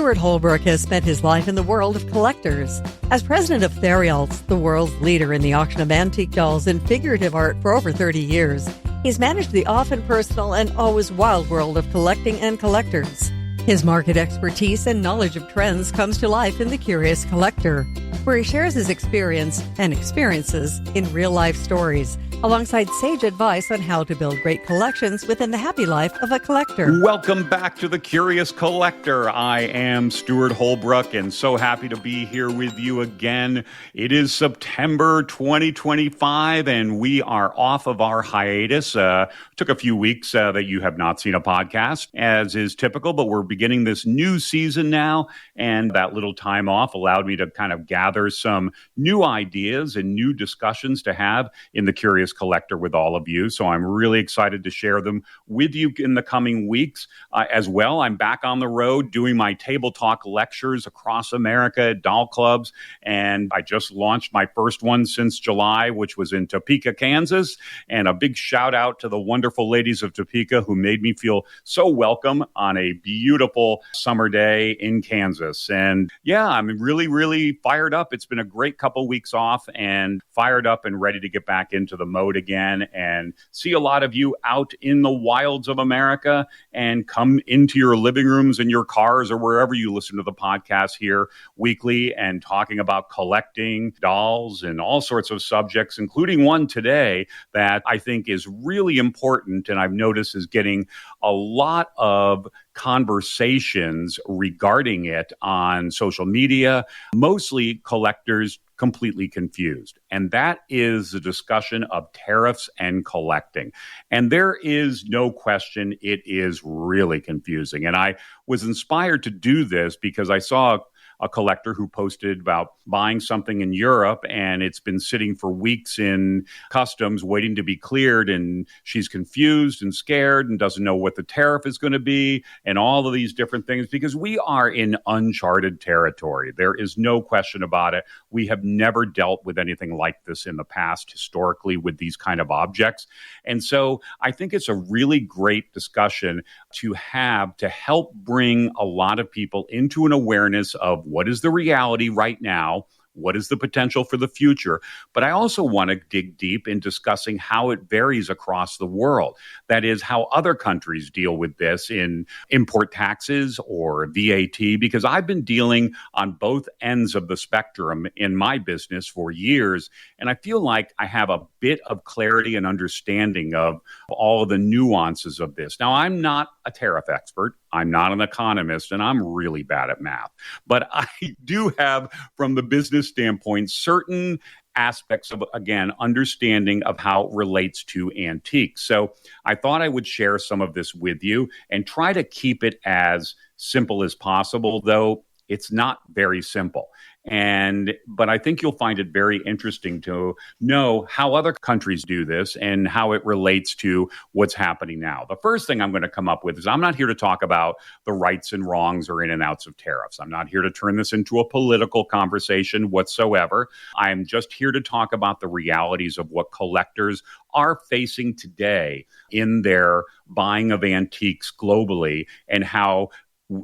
Stuart Holbrook has spent his life in the world of collectors. As president of Theriault, the world's leader in the auction of antique dolls and figurative art for over 30 years, he's managed the often personal and always wild world of collecting and collectors. His market expertise and knowledge of trends comes to life in The Curious Collector, where he shares his experience and experiences in real-life stories, alongside sage advice on how to build great collections within the happy life of a collector. Welcome back to The Curious Collector. I am Stuart Holbrook, and so happy to be here with you again. It is September 2025, and we are off of our hiatus. Took a few weeks that you have not seen a podcast, as is typical, but we're beginning this new season now, and that little time off allowed me to kind of gather some new ideas and new discussions to have in The Curious Collector with all of you. So I'm really excited to share them with you in the coming weeks as well. I'm back on the road doing my table talk lectures across America at doll clubs, and I just launched my first one since July, which was in Topeka, Kansas. And a big shout out to the wonderful ladies of Topeka who made me feel so welcome on a beautiful summer day in Kansas. And yeah, I'm really, really fired up. It's been a great couple weeks off and fired up and ready to get back into the mode again and see a lot of you out in the wilds of America and come into your living rooms and your cars or wherever you listen to the podcast here weekly and talking about collecting dolls and all sorts of subjects, including one today that I think is really important and I've noticed is getting a lot of conversations regarding it on social media, mostly collectors completely confused. And that is the discussion of tariffs and collecting. And there is no question it is really confusing. And I was inspired to do this because I saw a collector who posted about buying something in Europe and it's been sitting for weeks in customs waiting to be cleared, and she's confused and scared and doesn't know what the tariff is going to be and all of these different things because we are in uncharted territory. There is no question about it. We have never dealt with anything like this in the past historically with these kind of objects. And so I think it's a really great discussion to have to help bring a lot of people into an awareness of what is the reality right now, what is the potential for the future. But I also want to dig deep in discussing how it varies across the world. That is, how other countries deal with this in import taxes or VAT, because I've been dealing on both ends of the spectrum in my business for years. And I feel like I have a bit of clarity and understanding of all of the nuances of this. Now, I'm not a tariff expert. I'm not an economist, and I'm really bad at math. But I do have, from the business standpoint, certain aspects of, again, understanding of how it relates to antiques. So I thought I would share some of this with you and try to keep it as simple as possible, though it's not very simple. But I think you'll find it very interesting to know how other countries do this and how it relates to what's happening now. The first thing I'm going to come up with is I'm not here to talk about the rights and wrongs or in and outs of tariffs. I'm not here to turn this into a political conversation whatsoever. I'm just here to talk about the realities of what collectors are facing today in their buying of antiques globally and how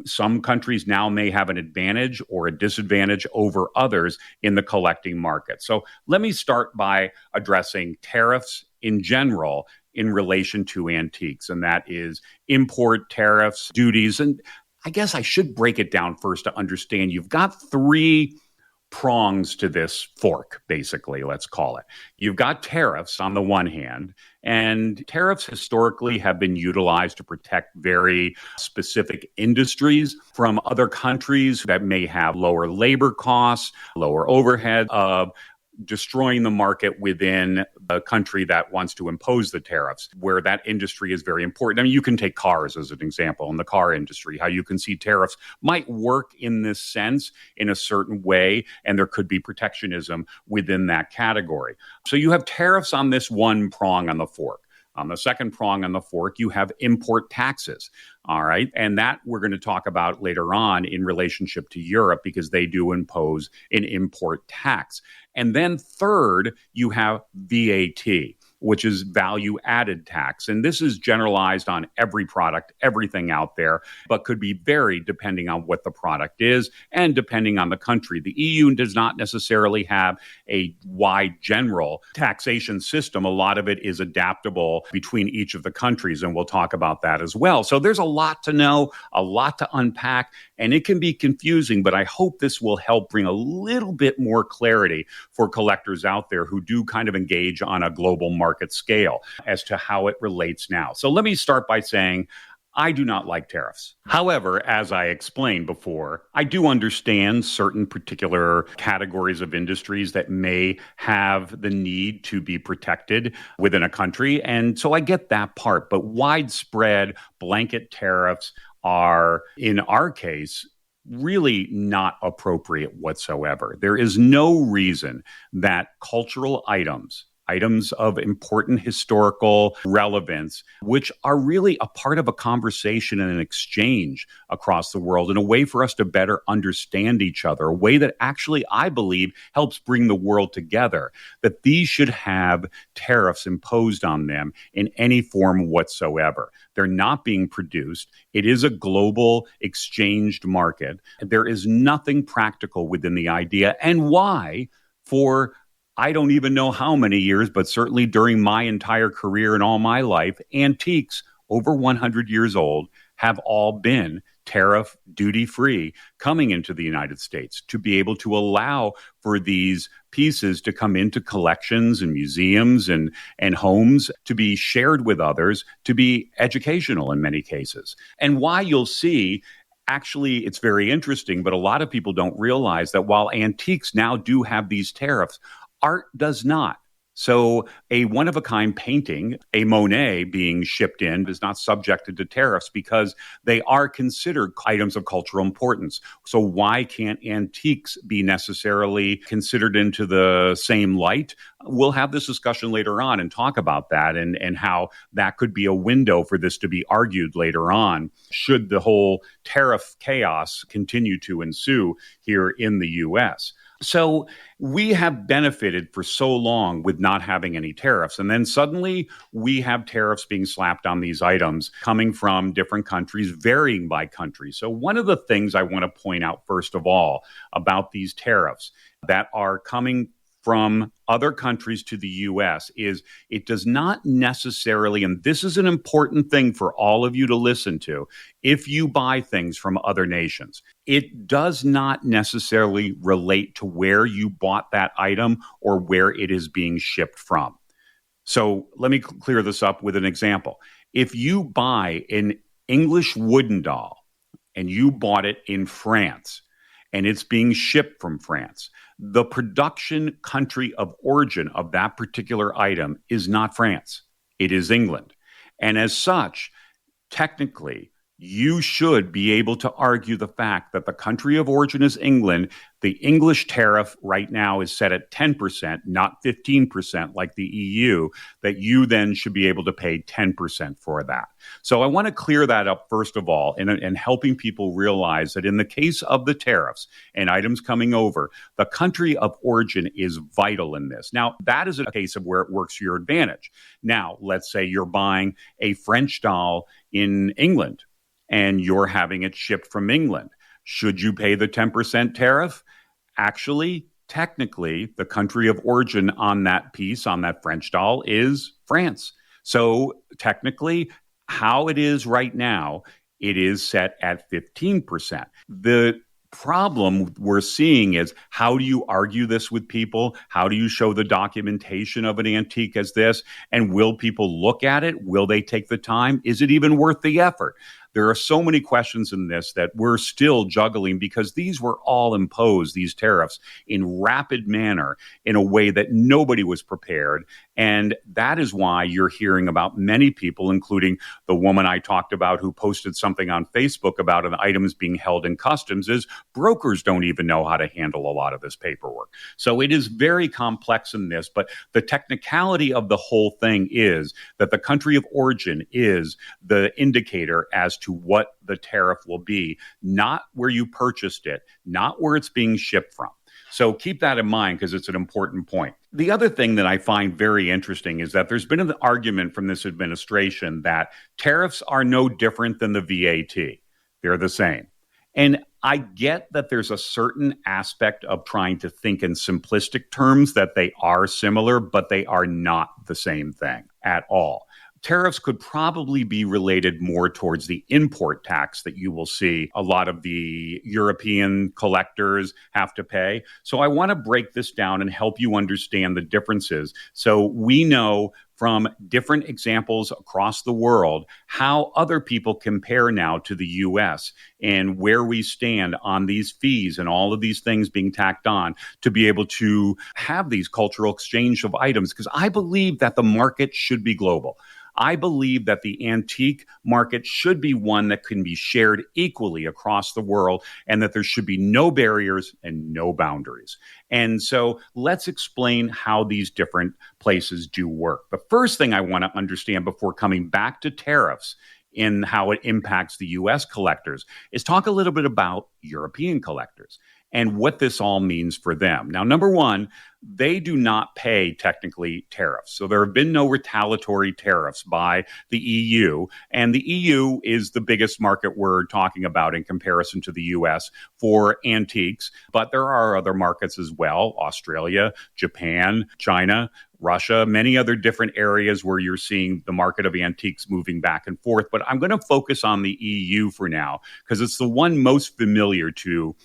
some countries now may have an advantage or a disadvantage over others in the collecting market. So let me start by addressing tariffs in general in relation to antiques, and that is import tariffs, duties. And I guess I should break it down first to understand you've got three prongs to this fork, basically, let's call it. You've got tariffs on the one hand, and tariffs historically have been utilized to protect very specific industries from other countries that may have lower labor costs, lower overhead of destroying the market within a country that wants to impose the tariffs, where that industry is very important. I mean, you can take cars as an example in the car industry, how you can see tariffs might work in this sense in a certain way, and there could be protectionism within that category. So you have tariffs on this one prong on the fork. On the second prong on the fork, you have import taxes. All right. And that we're going to talk about later on in relationship to Europe because they do impose an import tax. And then third, you have VAT, which is value added tax. And this is generalized on every product, everything out there, but could be varied depending on what the product is and depending on the country. The EU does not necessarily have a wide general taxation system. A lot of it is adaptable between each of the countries, and we'll talk about that as well. So there's a lot to know, a lot to unpack, and it can be confusing, but I hope this will help bring a little bit more clarity for collectors out there who do kind of engage on a global market scale as to how it relates now. So let me start by saying, I do not like tariffs. However, as I explained before, I do understand certain particular categories of industries that may have the need to be protected within a country. And so I get that part. But widespread blanket tariffs are, in our case, really not appropriate whatsoever. There is no reason that cultural items of important historical relevance, which are really a part of a conversation and an exchange across the world in a way for us to better understand each other, a way that actually, I believe, helps bring the world together, that these should have tariffs imposed on them in any form whatsoever. They're not being produced. It is a global exchanged market. There is nothing practical within the idea. And why, for I don't even know how many years, but certainly during my entire career and all my life, antiques over 100 years old have all been tariff duty-free coming into the United States to be able to allow for these pieces to come into collections and museums and homes, to be shared with others, to be educational in many cases. And why you'll see, actually, it's very interesting, but a lot of people don't realize that while antiques now do have these tariffs, art does not. So a one-of-a-kind painting, a Monet being shipped in, is not subjected to tariffs because they are considered items of cultural importance. So why can't antiques be necessarily considered into the same light? We'll have this discussion later on and talk about that and how that could be a window for this to be argued later on, should the whole tariff chaos continue to ensue here in the U.S. So we have benefited for so long with not having any tariffs. And then suddenly we have tariffs being slapped on these items coming from different countries, varying by country. So one of the things I want to point out, first of all, about these tariffs that are coming from other countries to the U.S. is it does not necessarily, and this is an important thing for all of you to listen to, if you buy things from other nations, it does not necessarily relate to where you bought that item or where it is being shipped from. So let me clear this up with an example. If you buy an English wooden doll and you bought it in France and it's being shipped from France, the production country of origin of that particular item is not France. It is England. And as such, technically, you should be able to argue the fact that the country of origin is England. The English tariff right now is set at 10%, not 15% like the EU, that you then should be able to pay 10% for that. So I want to clear that up, first of all, and helping people realize that in the case of the tariffs and items coming over, the country of origin is vital in this. Now, that is a case of where it works to your advantage. Now, let's say you're buying a French doll in England and you're having it shipped from England. Should you pay the 10% tariff? Actually, technically, the country of origin on that piece, on that French doll, is France. So technically, how it is right now, it is set at 15%. The problem we're seeing is, how do you argue this with people? How do you show the documentation of an antique as this? And will people look at it? Will they take the time? Is it even worth the effort? There are so many questions in this that we're still juggling because these were all imposed, these tariffs, in rapid manner in a way that nobody was prepared. And that is why you're hearing about many people, including the woman I talked about who posted something on Facebook about an items being held in customs, is brokers don't even know how to handle a lot of this paperwork. So it is very complex in this, but the technicality of the whole thing is that the country of origin is the indicator as to what the tariff will be, not where you purchased it, not where it's being shipped from. So keep that in mind because it's an important point. The other thing that I find very interesting is that there's been an argument from this administration that tariffs are no different than the VAT. They're the same. And I get that there's a certain aspect of trying to think in simplistic terms that they are similar, but they are not the same thing at all. Tariffs could probably be related more towards the import tax that you will see a lot of the European collectors have to pay. So I want to break this down and help you understand the differences. So we know from different examples across the world how other people compare now to the U.S. and where we stand on these fees and all of these things being tacked on to be able to have these cultural exchange of items, because I believe that the market should be global. I believe that the antique market should be one that can be shared equally across the world and that there should be no barriers and no boundaries. And so let's explain how these different places do work. The first thing I want to understand before coming back to tariffs in how it impacts the U.S. collectors is talk a little bit about European collectors and what this all means for them. Now, number one, they do not pay technically tariffs. So there have been no retaliatory tariffs by the EU. And the EU is the biggest market we're talking about in comparison to the US for antiques. But there are other markets as well: Australia, Japan, China, Russia, many other different areas where you're seeing the market of antiques moving back and forth. But I'm going to focus on the EU for now because it's the one most familiar to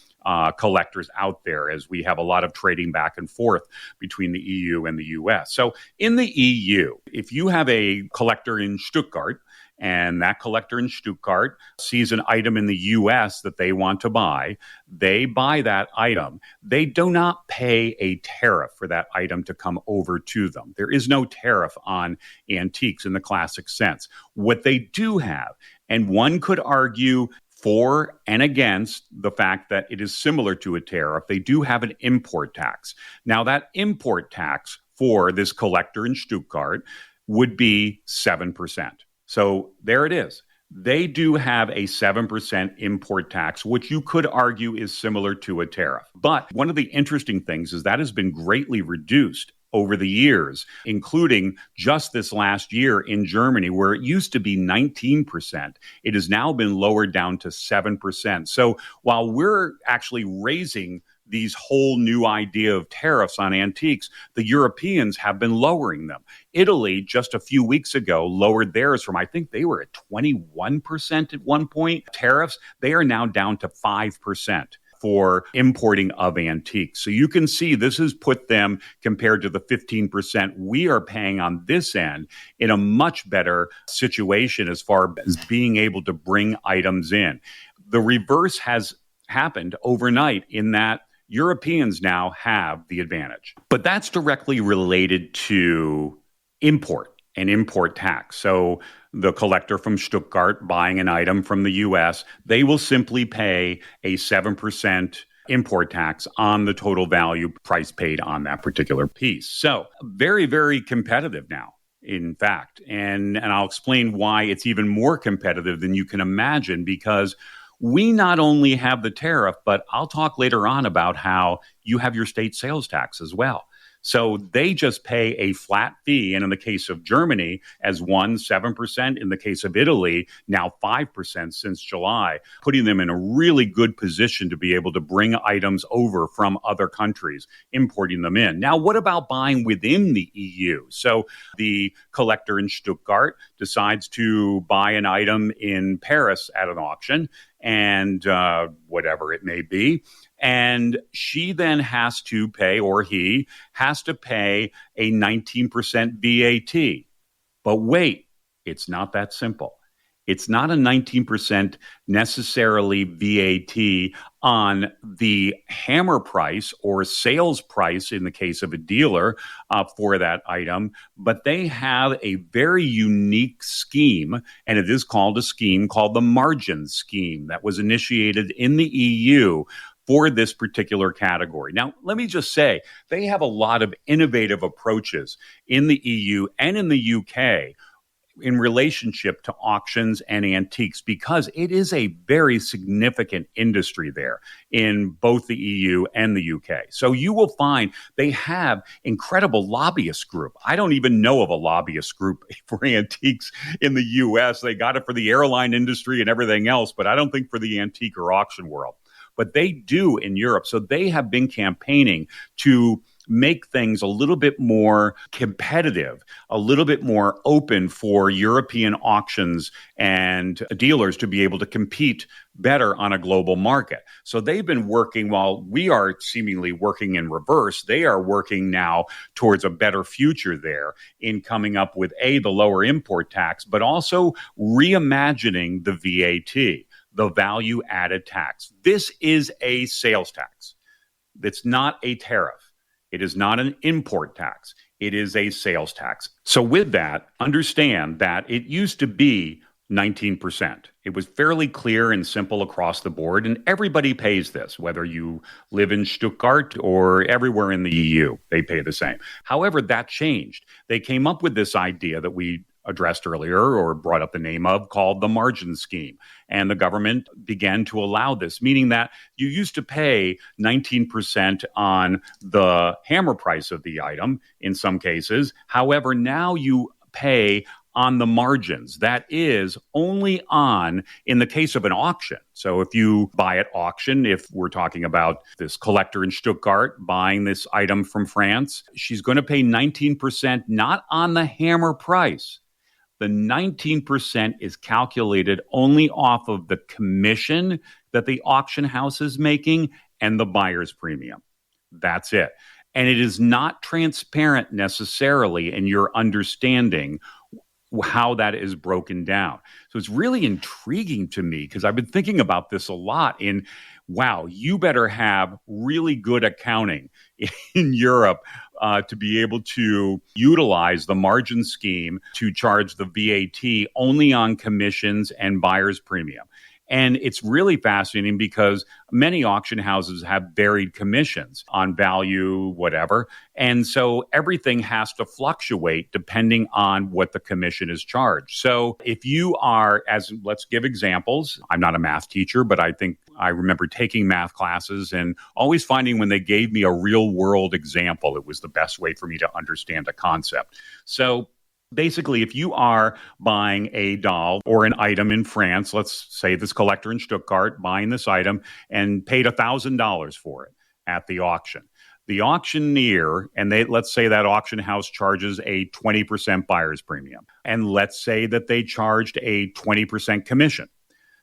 collectors out there, as we have a lot of trading back and forth between the EU and the US. So in the EU, if you have a collector in Stuttgart and that collector in Stuttgart sees an item in the US that they want to buy, they buy that item. They do not pay a tariff for that item to come over to them. There is no tariff on antiques in the classic sense. What they do have, and one could argue for and against the fact that it is similar to a tariff, they do have an import tax. Now, that import tax for this collector in Stuttgart would be 7%. So there it is. They do have a 7% import tax, which you could argue is similar to a tariff. But one of the interesting things is that has been greatly reduced over the years, including just this last year in Germany, where it used to be 19%. It has now been lowered down to 7%. So while we're actually raising these whole new idea of tariffs on antiques, the Europeans have been lowering them. Italy, just a few weeks ago, lowered theirs from, I think they were at 21% at one point, tariffs. They are now down to 5% for importing of antiques. So you can see this has put them, compared to the 15% we are paying on this end, in a much better situation as far as being able to bring items in. The reverse has happened overnight in that Europeans now have the advantage. But that's directly related to import and import tax. So the collector from Stuttgart buying an item from the U.S., they will simply pay a 7% import tax on the total value price paid on that particular piece. So very, very competitive now, in fact. And I'll explain why it's even more competitive than you can imagine, because we not only have the tariff, but I'll talk later on about how you have your state sales tax as well. So they just pay a flat fee. And in the case of Germany, as 7%. In the case of Italy, now 5% since July, putting them in a really good position to be able to bring items over from other countries, importing them in. Now, what about buying within the EU? So the collector in Stuttgart decides to buy an item in Paris at an auction, and whatever it may be. And she then has to pay, or he has to pay, a 19% VAT. But wait, it's not that simple. It's not a 19% necessarily VAT on the hammer price or sales price in the case of a dealer for that item, but they have a very unique scheme, and it is called a scheme called the margin scheme that was initiated in the EU for this particular category. Now, let me just say, they have a lot of innovative approaches in the EU and in the UK in relationship to auctions and antiques because it is a very significant industry there in both the EU and the UK. So you will find they have incredible lobbyist group. I don't even know of a lobbyist group for antiques in the US. They got it for the airline industry and everything else, but I don't think for the antique or auction world. But they do in Europe. So they have been campaigning to make things a little bit more competitive, a little bit more open for European auctions and dealers to be able to compete better on a global market. So they've been working while we are seemingly working in reverse. They are working now towards a better future there in coming up with the lower import tax, but also reimagining the VAT, the value added tax. This is a sales tax. It's not a tariff. It is not an import tax. It is a sales tax. So with that, understand that it used to be 19%. It was fairly clear and simple across the board, and everybody pays this, whether you live in Stuttgart or everywhere in the EU, they pay the same. However, that changed. They came up with this idea that we addressed earlier or brought up the name of called the margin scheme. And the government began to allow this, meaning that you used to pay 19% on the hammer price of the item in some cases. However, now you pay on the margins. That is only on, in the case of an auction. So if you buy at auction, if we're talking about this collector in Stuttgart buying this item from France, she's going to pay 19% not on the hammer price. The 19% is calculated only off of the commission that the auction house is making and the buyer's premium. That's it. And it is not transparent necessarily in your understanding how that is broken down. So it's really intriguing to me because I've been thinking about this a lot wow, you better have really good accounting in Europe to be able to utilize the margin scheme to charge the VAT only on commissions and buyer's premium. And it's really fascinating because many auction houses have varied commissions on value, whatever. And so everything has to fluctuate depending on what the commission is charged. So if you are, let's give examples. I'm not a math teacher, but I think I remember taking math classes and always finding when they gave me a real world example, it was the best way for me to understand a concept. So basically, if you are buying a doll or an item in France, let's say this collector in Stuttgart buying this item and paid $1,000 for it at the auction. The auctioneer, and let's say that auction house charges a 20% buyer's premium. And let's say that they charged a 20% commission.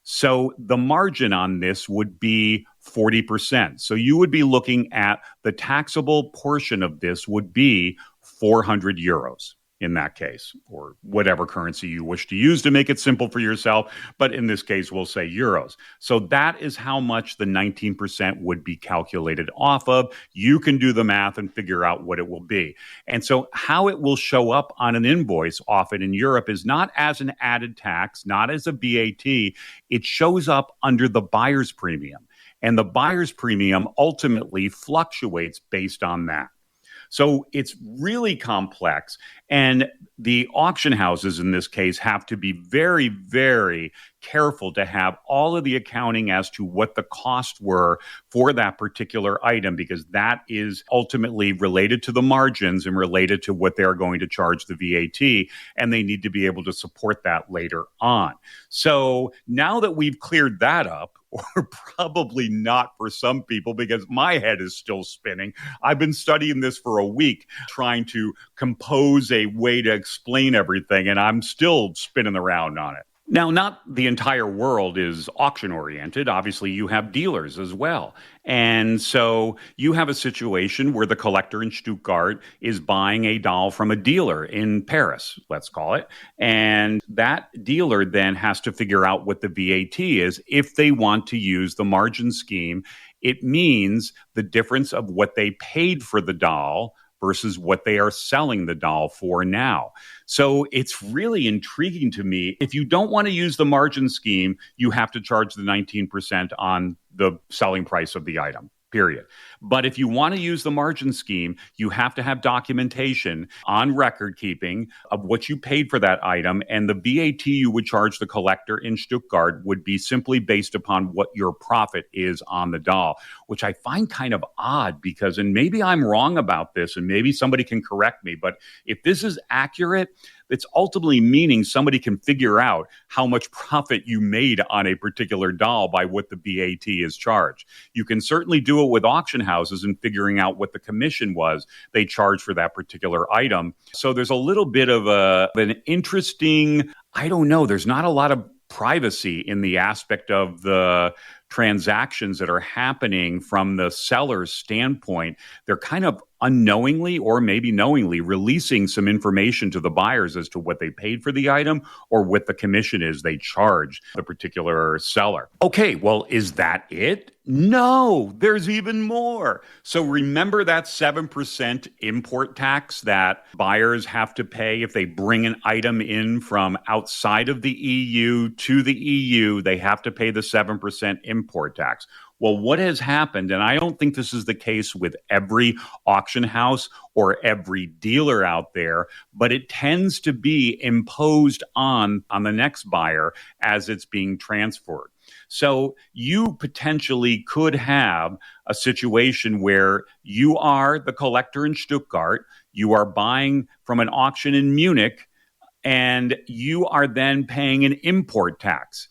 So the margin on this would be 40%. So you would be looking at the taxable portion of this would be 400 euros. In that case, or whatever currency you wish to use to make it simple for yourself. But in this case, we'll say euros. So that is how much the 19% would be calculated off of. You can do the math and figure out what it will be. And so how it will show up on an invoice often in Europe is not as an added tax, not as a VAT. It shows up under the buyer's premium. And the buyer's premium ultimately fluctuates based on that. So it's really complex. And the auction houses in this case have to be very, very careful to have all of the accounting as to what the costs were for that particular item, because that is ultimately related to the margins and related to what they're going to charge the VAT. And they need to be able to support that later on. So now that we've cleared that up, or probably not for some people because my head is still spinning. I've been studying this for a week, trying to compose a way to explain everything, and I'm still spinning around on it. Now, not the entire world is auction-oriented. Obviously, you have dealers as well. And so you have a situation where the collector in Stuttgart is buying a doll from a dealer in Paris, let's call it. And that dealer then has to figure out what the VAT is if they want to use the margin scheme. It means the difference of what they paid for the doll versus what they are selling the doll for now. So it's really intriguing to me. If you don't want to use the margin scheme, you have to charge the 19% on the selling price of the item. period. But if you want to use the margin scheme, you have to have documentation on record keeping of what you paid for that item. And the VAT you would charge the collector in Stuttgart would be simply based upon what your profit is on the doll, which I find kind of odd because, and maybe I'm wrong about this and maybe somebody can correct me, but if this is accurate, it's ultimately meaning somebody can figure out how much profit you made on a particular doll by what the VAT is charged. You can certainly do it with auction houses and figuring out what the commission was they charged for that particular item. So there's a little bit of an interesting, I don't know, there's not a lot of privacy in the aspect of the transactions that are happening from the seller's standpoint. They're kind of unknowingly or maybe knowingly releasing some information to the buyers as to what they paid for the item or what the commission is they charge the particular seller. Okay, well, is that it? No, there's even more. So remember that 7% import tax that buyers have to pay if they bring an item in from outside of the EU to the EU, they have to pay the 7% import tax. Well, what has happened, and I don't think this is the case with every auction house or every dealer out there, but it tends to be imposed on the next buyer as it's being transferred. So you potentially could have a situation where you are the collector in Stuttgart, you are buying from an auction in Munich, and you are then paying an import tax,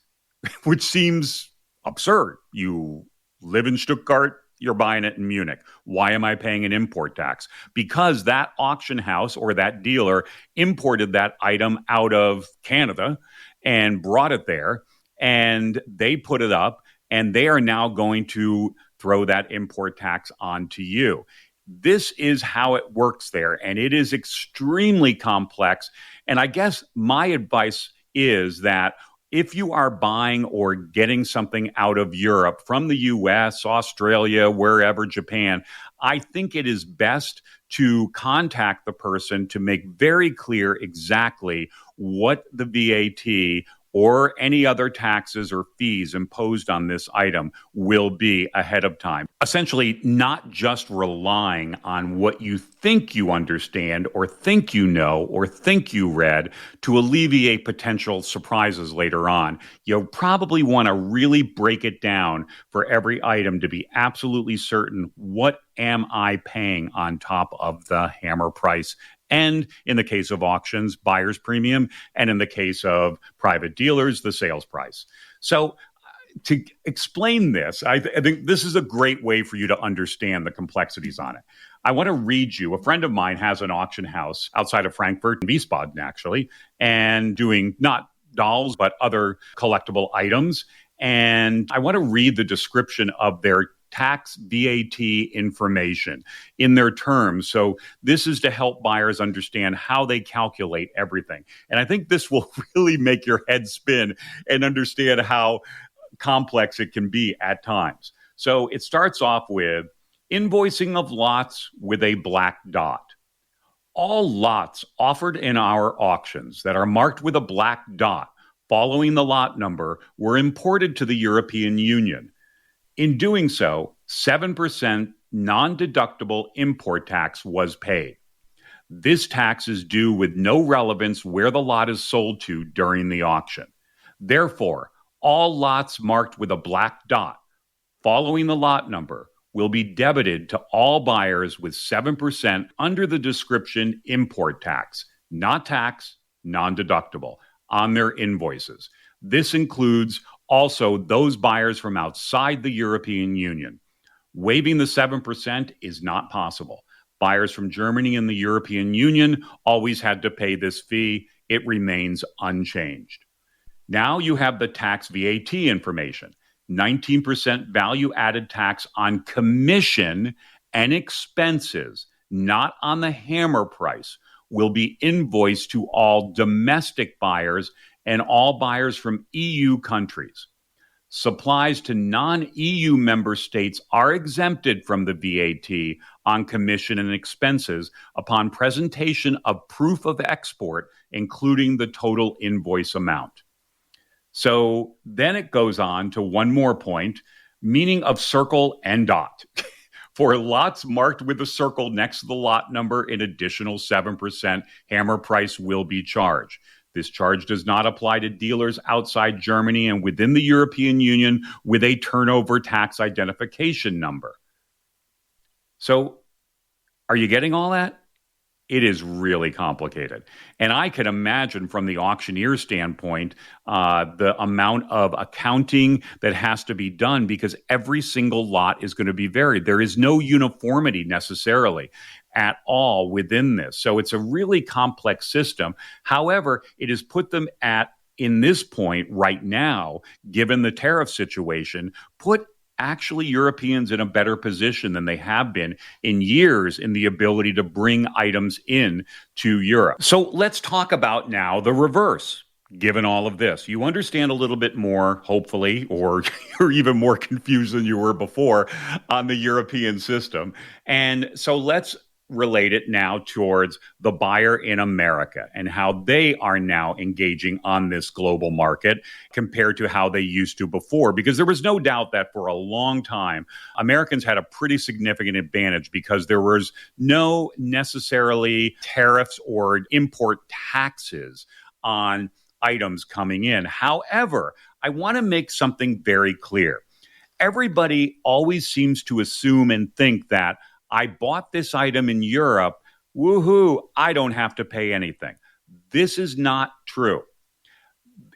which seems absurd. You live in Stuttgart, you're buying it in Munich. Why am I paying an import tax? Because that auction house or that dealer imported that item out of Canada and brought it there, and they put it up, and they are now going to throw that import tax onto you. This is how it works there, and it is extremely complex. And I guess my advice is that if you are buying or getting something out of Europe from the US, Australia, wherever, Japan, I think it is best to contact the person to make very clear exactly what the VAT or any other taxes or fees imposed on this item will be ahead of time. Essentially, not just relying on what you think you understand or think you know or think you read to alleviate potential surprises later on. You'll probably want to really break it down for every item to be absolutely certain, what am I paying on top of the hammer price? And in the case of auctions, buyer's premium, and in the case of private dealers, the sales price. So to explain this, I think this is a great way for you to understand the complexities on it. I want to read you, a friend of mine has an auction house outside of Frankfurt, Wiesbaden actually, and doing not dolls, but other collectible items. And I want to read the description of their tax VAT information in their terms. So this is to help buyers understand how they calculate everything. And I think this will really make your head spin and understand how complex it can be at times. So it starts off with invoicing of lots with a black dot. All lots offered in our auctions that are marked with a black dot following the lot number were imported to the European Union. In doing so, 7% non-deductible import tax was paid. This tax is due with no relevance where the lot is sold to during the auction. Therefore, all lots marked with a black dot following the lot number will be debited to all buyers with 7% under the description import tax, not tax, non-deductible, on their invoices. This includes also those buyers from outside the European Union. Waiving the 7% is not possible. Buyers from Germany and the European Union always had to pay this fee. It remains unchanged. Now you have the tax VAT information. 19% value added tax on commission and expenses, not on the hammer price, will be invoiced to all domestic buyers and all buyers from EU countries. Supplies to non-EU member states are exempted from the VAT on commission and expenses upon presentation of proof of export, including the total invoice amount. So then it goes on to one more point. meaning of circle and dot. For lots marked with a circle next to the lot number, an additional 7% hammer price will be charged. This charge does not apply to dealers outside Germany and within the European Union with a turnover tax identification number. So, are you getting all that? It is really complicated. And I can imagine from the auctioneer standpoint, the amount of accounting that has to be done because every single lot is going to be varied. There is no uniformity necessarily at all within this. So it's a really complex system. However, it has put them in this point right now, given the tariff situation, put actually Europeans in a better position than they have been in years in the ability to bring items in to Europe. So let's talk about now the reverse. Given all of this, you understand a little bit more, hopefully, or you're even more confused than you were before on the European system. And so let's relate it now towards the buyer in America and how they are now engaging on this global market compared to how they used to before. Because there was no doubt that for a long time, Americans had a pretty significant advantage because there was no necessarily tariffs or import taxes on items coming in. However, I want to make something very clear. Everybody always seems to assume and think that I bought this item in Europe, woohoo, I don't have to pay anything. This is not true.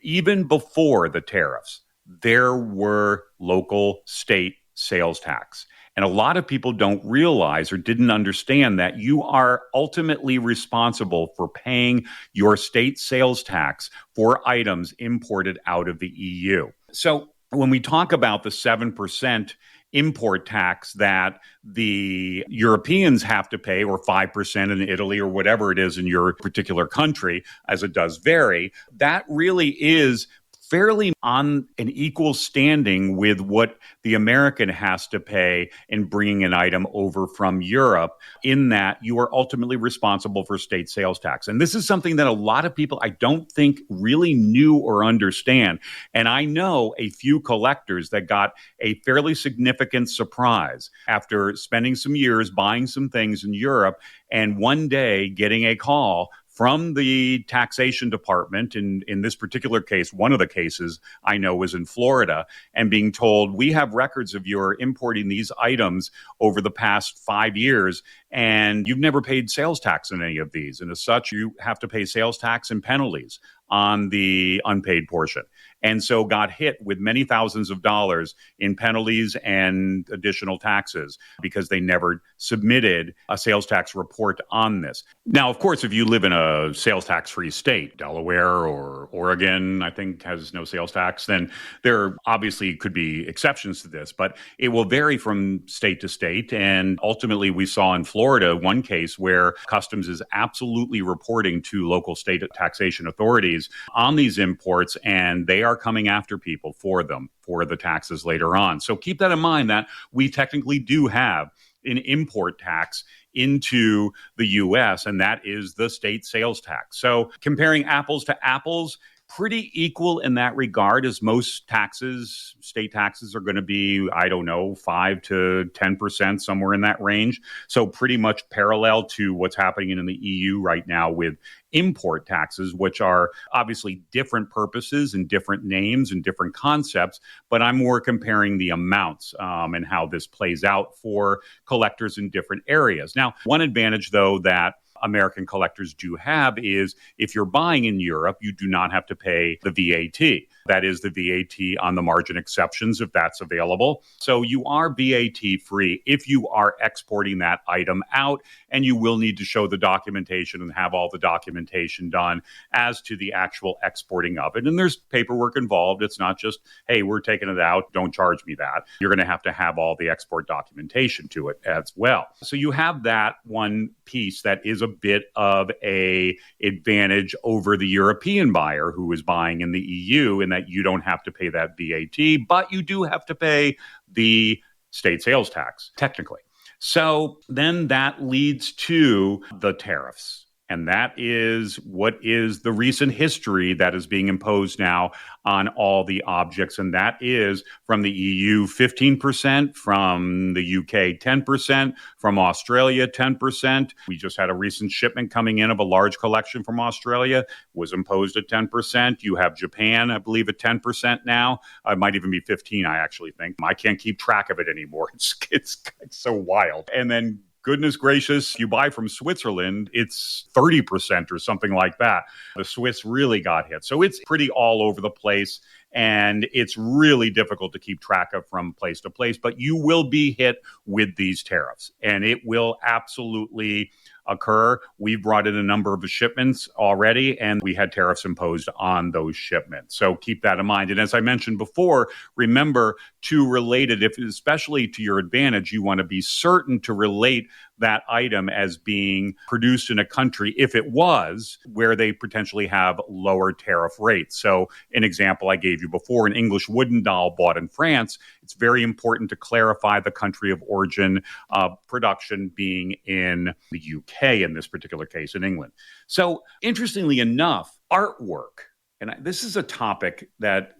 Even before the tariffs, there were local state sales tax. And a lot of people don't realize or didn't understand that you are ultimately responsible for paying your state sales tax for items imported out of the EU. So when we talk about the 7% import tax that the Europeans have to pay, or 5% in Italy, or whatever it is in your particular country, as it does vary, that really is fairly on an equal standing with what the American has to pay in bringing an item over from Europe, in that you are ultimately responsible for state sales tax. And this is something that a lot of people, I don't think, really knew or understand. And I know a few collectors that got a fairly significant surprise after spending some years buying some things in Europe and one day getting a call from the taxation department, in this particular case, one of the cases I know was in Florida, and being told, we have records of your importing these items over the past 5 years, and you've never paid sales tax on any of these. And as such, you have to pay sales tax and penalties on the unpaid portion. And so got hit with many thousands of dollars in penalties and additional taxes because they never submitted a sales tax report on this. Now, of course, if you live in a sales tax-free state, Delaware or Oregon, I think, has no sales tax, then there obviously could be exceptions to this, but it will vary from state to state. And ultimately, we saw in Florida one case where Customs is absolutely reporting to local state taxation authorities on these imports, and they are coming after people for them for the taxes later on. So keep that in mind, that we technically do have an import tax into the U.S., and that is the state sales tax. So comparing apples to apples, pretty equal in that regard, as most taxes, state taxes, are going to be, 5 to 10%, somewhere in that range. So pretty much parallel to what's happening in the EU right now with import taxes, which are obviously different purposes and different names and different concepts, but I'm more comparing the amounts and how this plays out for collectors in different areas. Now, one advantage, though, that American collectors do have is if you're buying in Europe, you do not have to pay the VAT. That is the VAT on the margin exceptions, if that's available. So you are VAT free if you are exporting that item out, and you will need to show the documentation and have all the documentation done as to the actual exporting of it. And there's paperwork involved. It's not just, hey, we're taking it out, don't charge me that. You're going to have all the export documentation to it as well. So you have that one piece that is a bit of a advantage over the European buyer who is buying in the EU, in that you don't have to pay that VAT, but you do have to pay the state sales tax, technically. So then that leads to the tariffs. And that is what is the recent history that is being imposed now on all the objects. And that is from the EU, 15%, from the UK, 10%, from Australia, 10%. We just had a recent shipment coming in of a large collection from Australia, was imposed at 10%. You have Japan, I believe, at 10% now. It might even be 15, I actually think. I can't keep track of it anymore. It's so wild. And then goodness gracious, you buy from Switzerland, it's 30% or something like that. The Swiss really got hit. So it's pretty all over the place, and it's really difficult to keep track of from place to place. But you will be hit with these tariffs, and it will absolutely occur. We've brought in a number of shipments already, and we had tariffs imposed on those shipments. So keep that in mind. And as I mentioned before, remember to relate it, especially to your advantage, you want to be certain to relate that item as being produced in a country, if it was, where they potentially have lower tariff rates. So an example I gave you before, an English wooden doll bought in France, it's very important to clarify the country of origin of production being in the UK, in this particular case, in England. So interestingly enough, artwork, and this is a topic that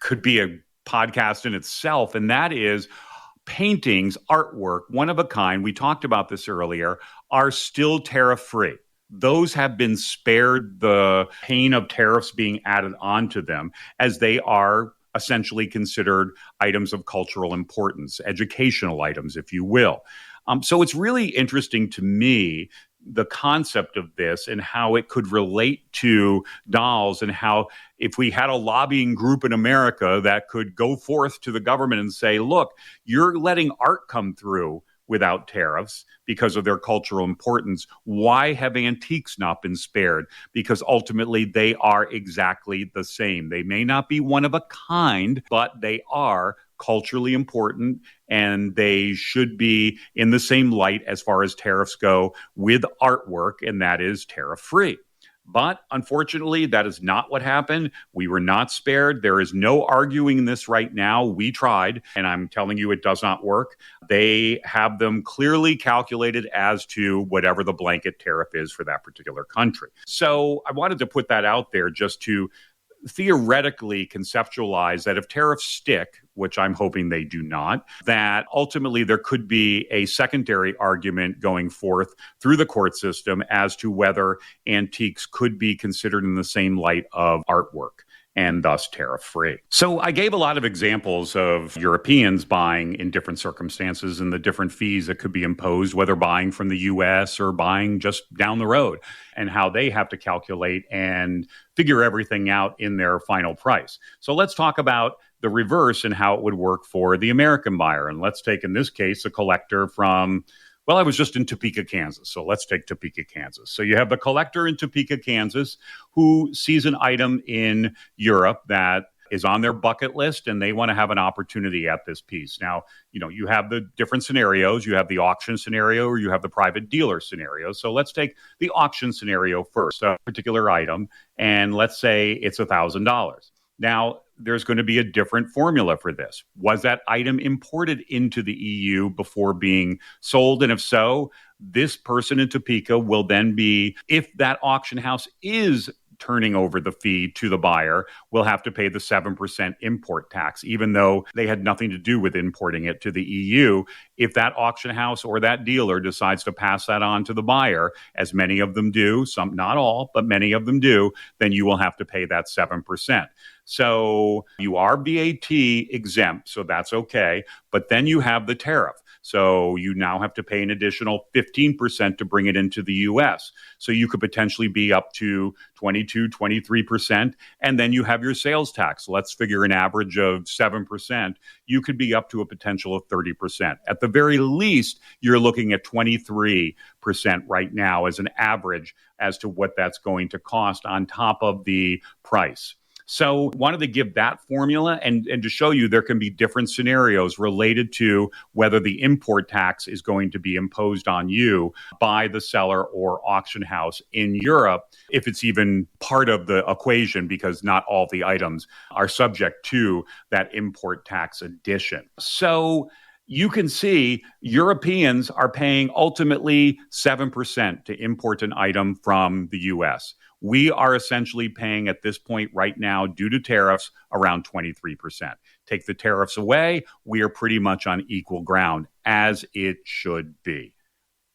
could be a podcast in itself, and that is paintings, artwork, one of a kind, we talked about this earlier, are still tariff-free. Those have been spared the pain of tariffs being added onto them, as they are essentially considered items of cultural importance, educational items, if you will. So it's really interesting to me, the concept of this and how it could relate to dolls, and how if we had a lobbying group in America that could go forth to the government and say, look, you're letting art come through without tariffs because of their cultural importance. Why have antiques not been spared? Because ultimately they are exactly the same. They may not be one of a kind, but they are culturally important, and they should be in the same light as far as tariffs go with artwork, and that is tariff-free. But unfortunately, that is not what happened. We were not spared. There is no arguing this right now. We tried, and I'm telling you, it does not work. They have them clearly calculated as to whatever the blanket tariff is for that particular country. So I wanted to put that out there just to theoretically conceptualize that if tariffs stick, which I'm hoping they do not, that ultimately there could be a secondary argument going forth through the court system as to whether antiques could be considered in the same light of artwork, and thus tariff-free. So I gave a lot of examples of Europeans buying in different circumstances and the different fees that could be imposed, whether buying from the U.S. or buying just down the road, and how they have to calculate and figure everything out in their final price. So let's talk about the reverse and how it would work for the American buyer. And let's take, in this case, a collector from, well, I was just in Topeka, Kansas. So let's take Topeka, Kansas. So you have the collector in Topeka, Kansas, who sees an item in Europe that is on their bucket list, and they want to have an opportunity at this piece. Now, you have the different scenarios. You have the auction scenario, or you have the private dealer scenario. So let's take the auction scenario first, a particular item, and let's say it's $1,000. Now, there's going to be a different formula for this. Was that item imported into the EU before being sold? And if so, this person in Topeka will then be, if that auction house is turning over the fee to the buyer, will have to pay the 7% import tax, even though they had nothing to do with importing it to the EU. If that auction house or that dealer decides to pass that on to the buyer, as many of them do, some, not all, but many of them do, then you will have to pay that 7%. So you are VAT exempt, so that's okay. But then you have the tariff. So you now have to pay an additional 15% to bring it into the U.S. So you could potentially be up to 22, 23%. And then you have your sales tax. Let's figure an average of 7%. You could be up to a potential of 30%. At the very least, you're looking at 23% right now as an average as to what that's going to cost on top of the price. So wanted to give that formula and to show you there can be different scenarios related to whether the import tax is going to be imposed on you by the seller or auction house in Europe, if it's even part of the equation, because not all the items are subject to that import tax addition. So you can see Europeans are paying ultimately 7% to import an item from the U.S. We are essentially paying at this point right now, due to tariffs, around 23%. Take the tariffs away, we are pretty much on equal ground, as it should be.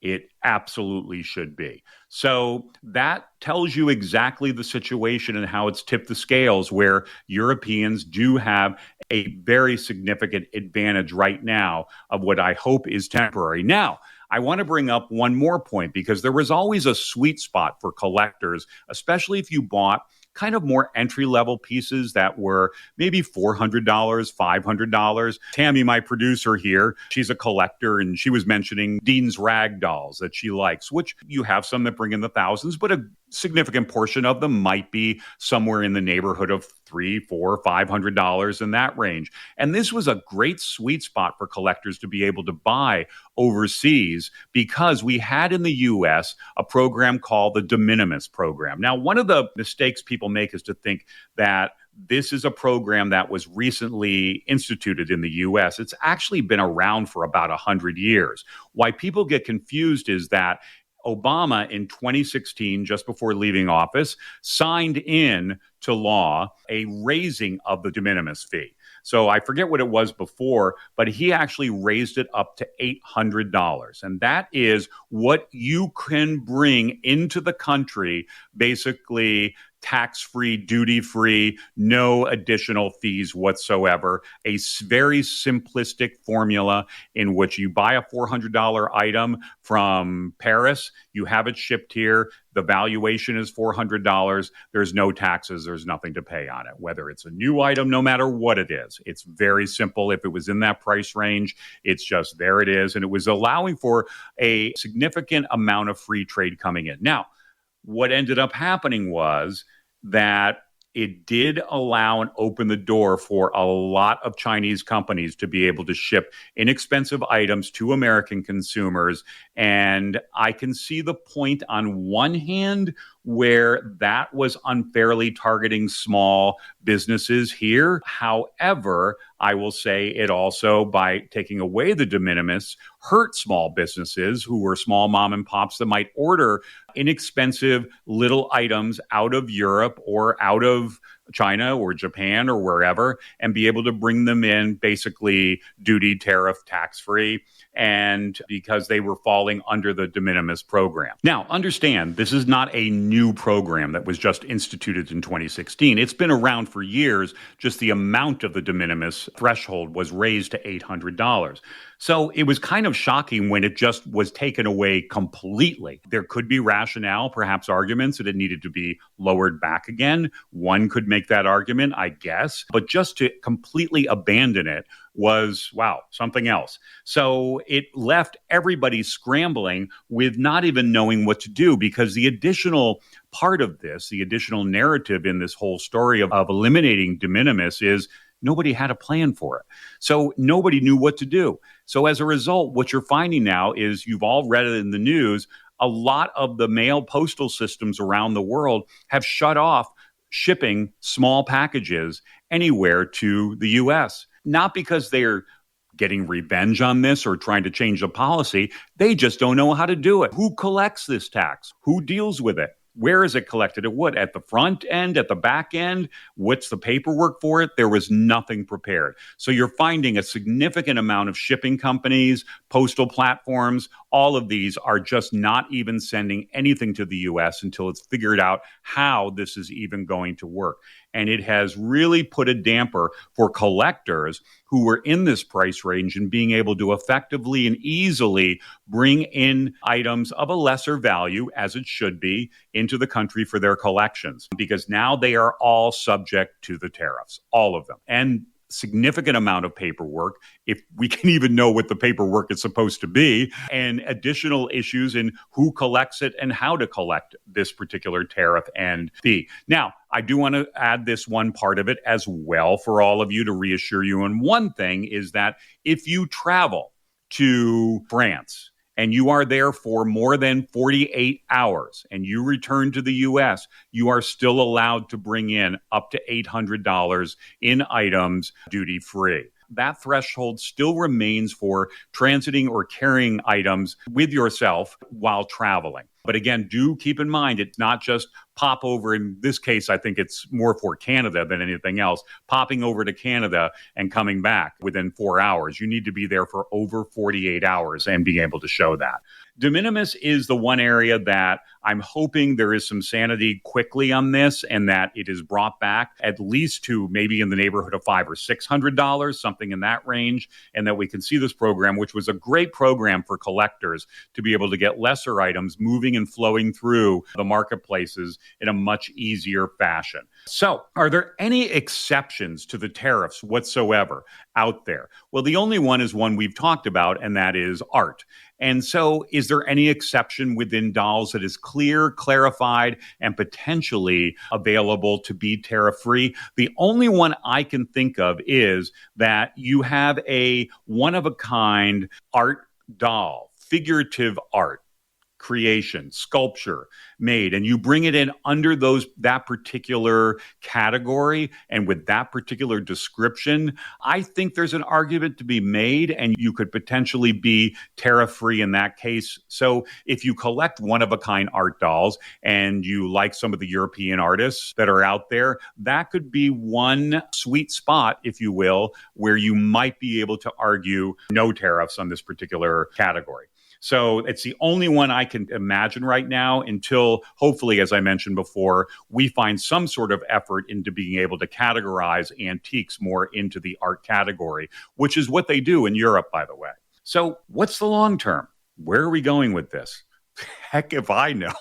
It absolutely should be. So that tells you exactly the situation and how it's tipped the scales, where Europeans do have a very significant advantage right now of what I hope is temporary. Now, I want to bring up one more point, because there was always a sweet spot for collectors, especially if you bought kind of more entry-level pieces that were maybe $400, $500. Tammy, my producer here, she's a collector, and she was mentioning Dean's rag dolls that she likes, which you have some that bring in the thousands, but a significant portion of them might be somewhere in the neighborhood of $300, $400, $500 in that range. And this was a great sweet spot for collectors to be able to buy overseas, because we had in the U.S. a program called the de minimis program. Now, one of the mistakes people make is to think that this is a program that was recently instituted in the U.S. It's actually been around for about 100 years. Why people get confused is that Obama in 2016, just before leaving office, signed in to law a raising of the de minimis fee. So I forget what it was before, but he actually raised it up to $800. And that is what you can bring into the country, basically tax-free, duty-free, no additional fees whatsoever. A very simplistic formula in which you buy a $400 item from Paris, you have it shipped here, the valuation is $400, there's no taxes, there's nothing to pay on it, whether it's a new item, no matter what it is. It's very simple. If it was in that price range, it's just there it is. And it was allowing for a significant amount of free trade coming in. Now, what ended up happening was that it did allow and open the door for a lot of Chinese companies to be able to ship inexpensive items to American consumers. And I can see the point on one hand where that was unfairly targeting small businesses here. However, I will say it also, by taking away the de minimis, hurt small businesses who were small mom and pops that might order inexpensive little items out of Europe or out of China or Japan or wherever, and be able to bring them in basically duty, tariff, tax-free, and because they were falling under the de minimis program. Now, understand, this is not a new program that was just instituted in 2016. It's been around for years, just the amount of the de minimis threshold was raised to $800. So it was kind of shocking when it just was taken away completely. There could be rationale, perhaps arguments that it needed to be lowered back again. One could make that argument, I guess. But just to completely abandon it was, wow, something else. So it left everybody scrambling with not even knowing what to do, because the additional part of this, the additional narrative in this whole story of eliminating de minimis is nobody had a plan for it. So nobody knew what to do. So as a result, what you're finding now is, you've all read it in the news, a lot of the mail postal systems around the world have shut off shipping small packages anywhere to the U.S. Not because they're getting revenge on this or trying to change the policy. They just don't know how to do it. Who collects this tax? Who deals with it? Where is it collected? At what? At the front end? At the back end? What's the paperwork for it? There was nothing prepared. So you're finding a significant amount of shipping companies, postal platforms, all of these are just not even sending anything to the U.S. until it's figured out how this is even going to work. And it has really put a damper for collectors who were in this price range and being able to effectively and easily bring in items of a lesser value, as it should be, into the country for their collections, because now they are all subject to the tariffs, all of them. And significant amount of paperwork, if we can even know what the paperwork is supposed to be, and additional issues in who collects it and how to collect this particular tariff and fee. Now, I do want to add this one part of it as well for all of you to reassure you. And one thing is that if you travel to France and you are there for more than 48 hours and you return to the U.S., you are still allowed to bring in up to $800 in items duty-free. that threshold still remains for transiting or carrying items with yourself while traveling. But again, do keep in mind, it's not just pop over. In this case, I think it's more for Canada than anything else. Popping over to Canada and coming back within 4 hours. You need to be there for over 48 hours and being able to show that. De minimis is the one area that I'm hoping there is some sanity quickly on this, and that it is brought back at least to maybe in the neighborhood of $500 or $600, something in that range, and that we can see this program, which was a great program for collectors to be able to get lesser items moving and flowing through the marketplaces in a much easier fashion. So, are there any exceptions to the tariffs whatsoever out there? Well, the only one is one we've talked about, and that is art. And so is there any exception within dolls that is clear, clarified, and potentially available to be tariff-free? The only one I can think of is that you have a one-of-a-kind art doll, figurative art, creation, sculpture made, and you bring it in under that particular category and with that particular description, I think there's an argument to be made, and you could potentially be tariff-free in that case. So if you collect one-of-a-kind art dolls and you like some of the European artists that are out there, that could be one sweet spot, if you will, where you might be able to argue no tariffs on this particular category. So it's the only one I can imagine right now until, hopefully, as I mentioned before, we find some sort of effort into being able to categorize antiques more into the art category, which is what they do in Europe, by the way. So what's the long term? Where are we going with this? Heck if I know.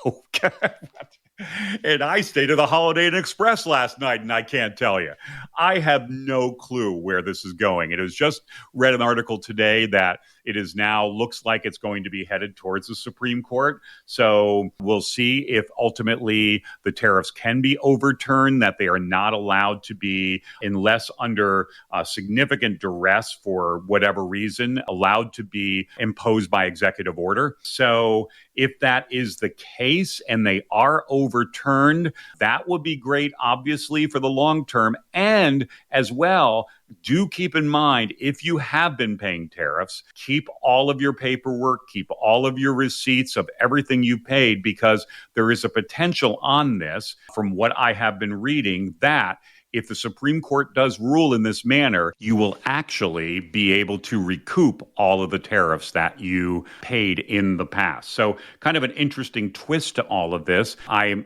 And I stayed at the Holiday Inn Express last night, and I can't tell you. I have no clue where this is going. It was just read an article today that it is now looks like it's going to be headed towards the Supreme Court. So we'll see if ultimately the tariffs can be overturned, that they are not allowed to be, unless under significant duress for whatever reason, allowed to be imposed by executive order. So if that is the case and they are overturned, that would be great, obviously, for the long term. And as well, do keep in mind, if you have been paying tariffs, keep all of your paperwork, keep all of your receipts of everything you paid, because there is a potential on this, from what I have been reading, that if the Supreme Court does rule in this manner, you will actually be able to recoup all of the tariffs that you paid in the past. So kind of an interesting twist to all of this. I'm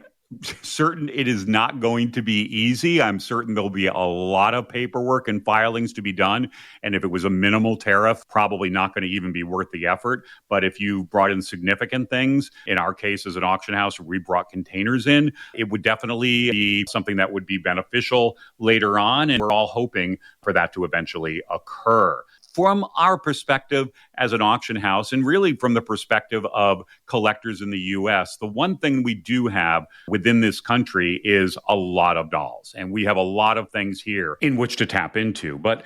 certain it is not going to be easy. I'm certain there'll be a lot of paperwork and filings to be done. And if it was a minimal tariff, probably not going to even be worth the effort. But if you brought in significant things, in our case as an auction house, we brought containers in, it would definitely be something that would be beneficial later on. And we're all hoping for that to eventually occur. From our perspective as an auction house, and really from the perspective of collectors in the U.S., the one thing we do have within this country is a lot of dolls. And we have a lot of things here in which to tap into. But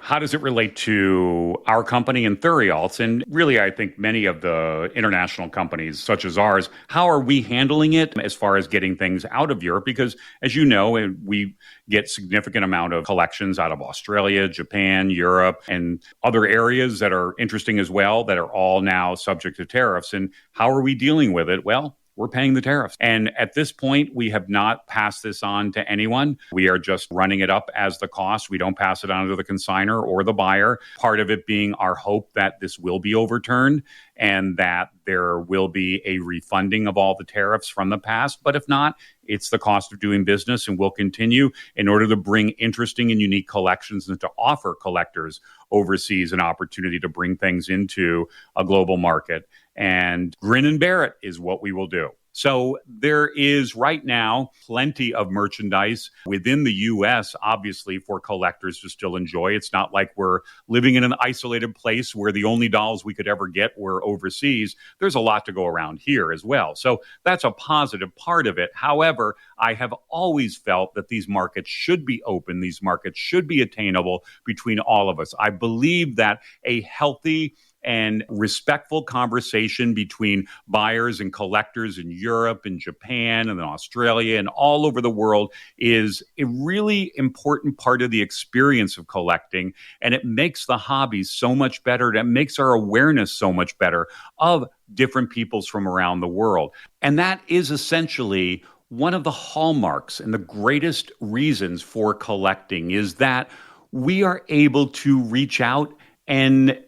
how does it relate to our company and Theriault's? And really, I think many of the international companies such as ours, how are we handling it as far as getting things out of Europe? Because as you know, we get significant amount of collections out of Australia, Japan, Europe, and other areas that are interesting as well, that are all now subject to tariffs. And how are we dealing with it? Well, we're paying the tariffs. And at this point, we have not passed this on to anyone. We are just running it up as the cost. We don't pass it on to the consignor or the buyer. Part of it being our hope that this will be overturned and that there will be a refunding of all the tariffs from the past. But if not, it's the cost of doing business, and we'll continue in order to bring interesting and unique collections and to offer collectors overseas an opportunity to bring things into a global market. And grin and bear it is what we will do. So there is right now plenty of merchandise within the U.S., obviously, for collectors to still enjoy. It's not like we're living in an isolated place where the only dolls we could ever get were overseas. There's a lot to go around here as well. So that's a positive part of it. However, I have always felt that these markets should be open. These markets should be attainable between all of us. I believe that a healthy and respectful conversation between buyers and collectors in Europe and Japan and Australia and all over the world is a really important part of the experience of collecting. And it makes the hobby so much better. It makes our awareness so much better of different peoples from around the world. And that is essentially one of the hallmarks and the greatest reasons for collecting is that we are able to reach out and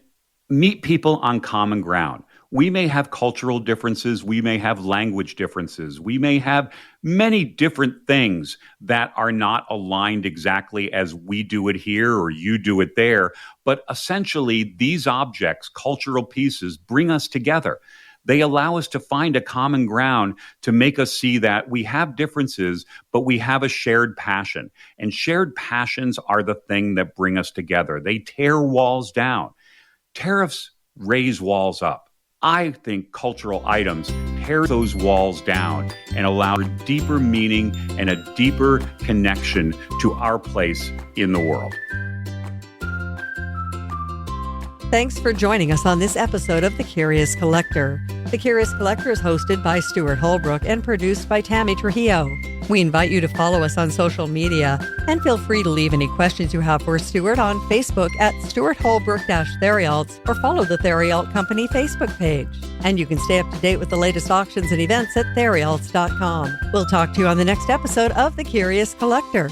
meet people on common ground. We may have cultural differences. We may have language differences. We may have many different things that are not aligned exactly as we do it here or you do it there. But essentially, these objects, cultural pieces, bring us together. They allow us to find a common ground to make us see that we have differences, but we have a shared passion. And shared passions are the thing that bring us together. They tear walls down. Tariffs raise walls up. I think cultural items tear those walls down and allow a deeper meaning and a deeper connection to our place in the world. Thanks for joining us on this episode of The Curious Collector. The Curious Collector is hosted by Stuart Holbrook and produced by Tammy Trujillo. We invite you to follow us on social media and feel free to leave any questions you have for Stuart on Facebook at Stuart Holbrook-Theriault or follow the Theriault Company Facebook page. And you can stay up to date with the latest auctions and events at theriaults.com. We'll talk to you on the next episode of The Curious Collector.